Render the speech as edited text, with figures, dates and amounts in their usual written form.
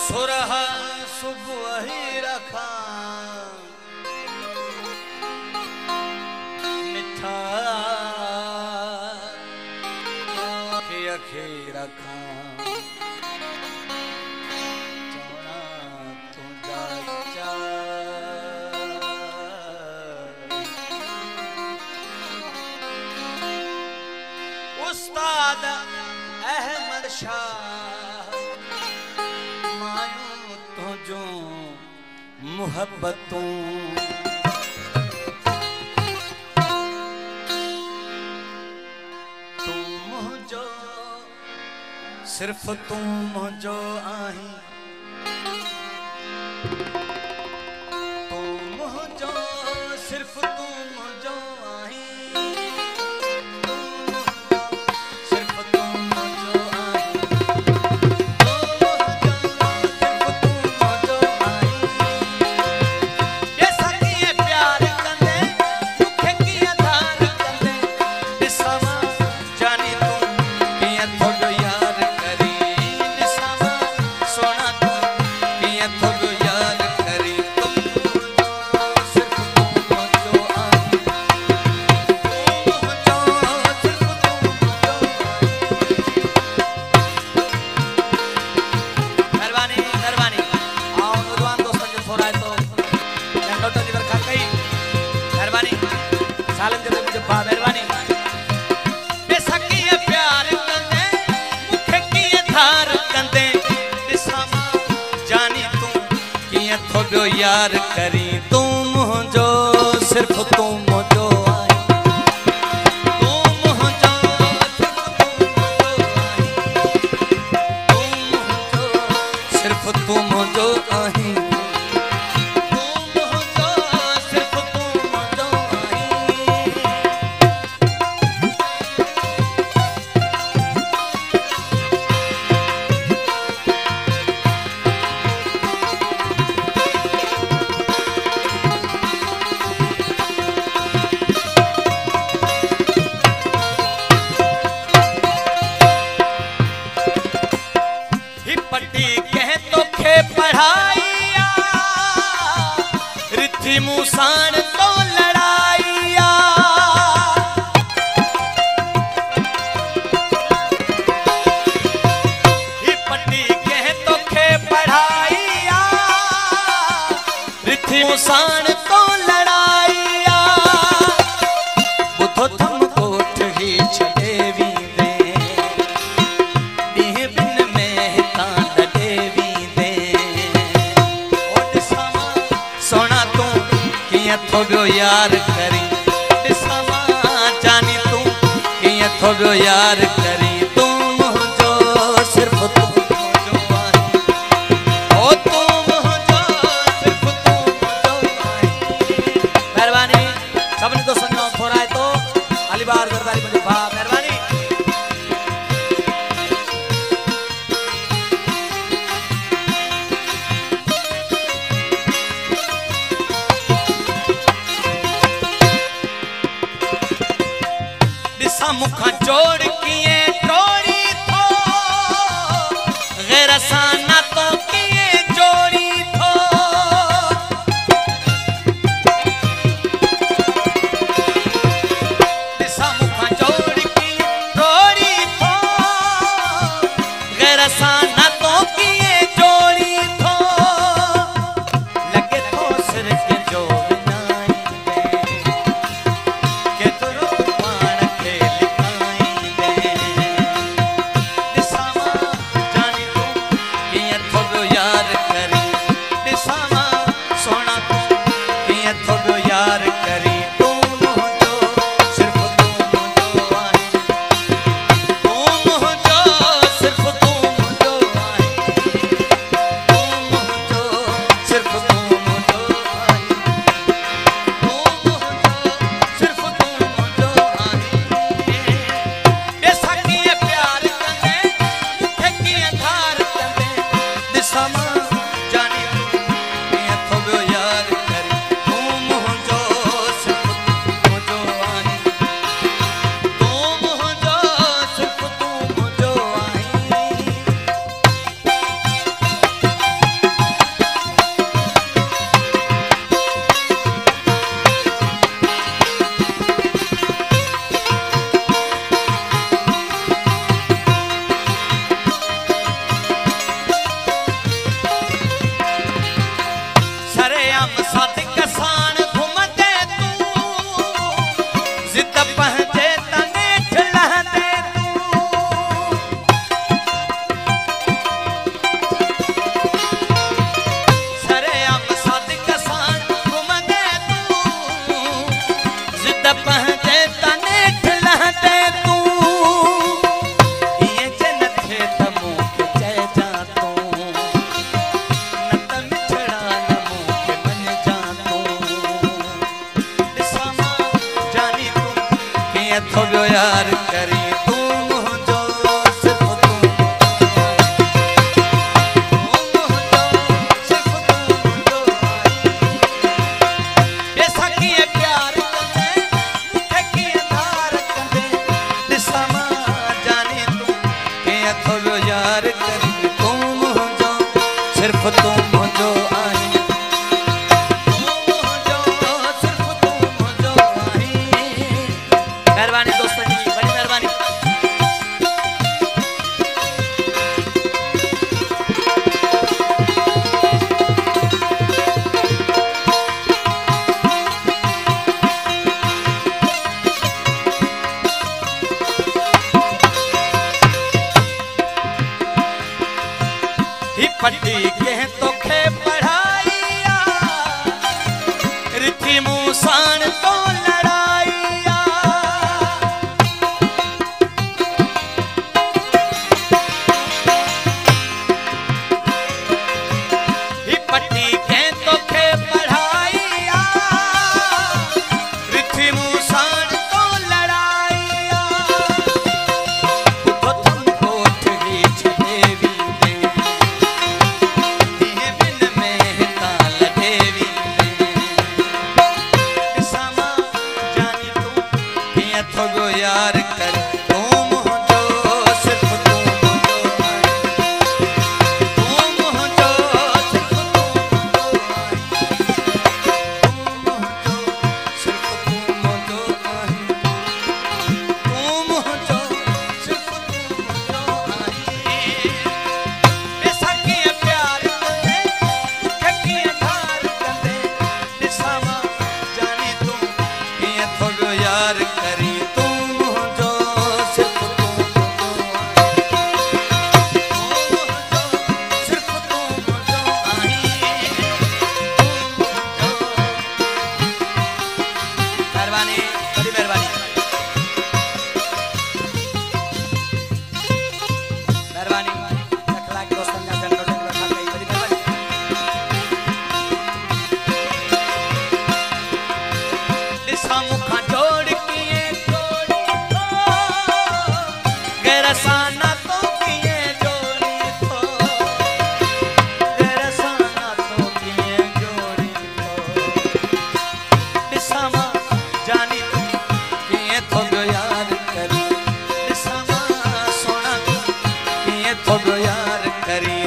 सुरह सुबह ही रखा मिठा अखी रखा चौना तुझा चा उस्ताद अहमद शाह मायूं तुझो मुहब्बतों सिर्फ तू मुझो आही तू मुझो सिर्फ तू मुझो आही सिर्फ तू मुझो आही सिर्फ तू मुझो आही ये सखिए प्यार कंदे मुखे की आधार कंदे दिसवा जानी तू किया थोड़ो यार यार करी तू मुझो सिर्फ तू मुझो आई तू मुझो सिर्फ तू मुझो आई तू मुझो सिर्फ तू मुझो आई तू मुझो सिर्फ तू मुझो आई पढ़ाइया रिथी मुसान तो लड़ाइया पट्टी कह तो खे पढ़ाइया रिथी मुसान तो लड़ाइया बुधो थम कोठ ही छदेवी दे देह बिन में तान देवी थोड़ो यार करी दिसवा जानी तू किया थोड़ो यार करी तू मुझो सिर्फ तू मुझो आई ओ तू मुझो सिर्फ तू मुझो आई मेहरबानी सबने तो सुनो थोड़ा है तो अलीबार दरबारी मुझे भा मेहरबानी मुखा जोड़ किए जोड़ी थो गैर साना तो किए जोड़ी थो दिशा मुखा जोड़ किए जोड़ी थो गैर साना तो किए जोड़ी थो लगे थो सिर के जोड़ नाई के तो यार करी तू मुझो सिर्फ तू मुझो आई सिर्फ तू मुझो आई। मेहरबानी दोस्तों जी, बड़ी मेहरबानी। पट्टी के तो खे पढ़ाइया रिथी मूसान तो लड़ाइया पट्टी के तो खे पढ़ाइया रिथी मूसान तो लड़ाइया तो तुमको ठगी छदेवी यार कर तू मुझो सिर्फ तू मुझो आई तू मुझो सिर्फ तू मुझो आई तू मुझो सिर्फ तू मुझो आई ऐसा किए प्यार करे ठगी धार करे दिसावा जानी तू किए थोड़ो यार करी मुखा जोड़ किए गैरसाना तो किए जोड़ी तो गैरसाना तो किए जोड़ी तो दिसामा जानी तू किए थोड़ो यार करी दिसामा सोना किए थोड़ो यार करी।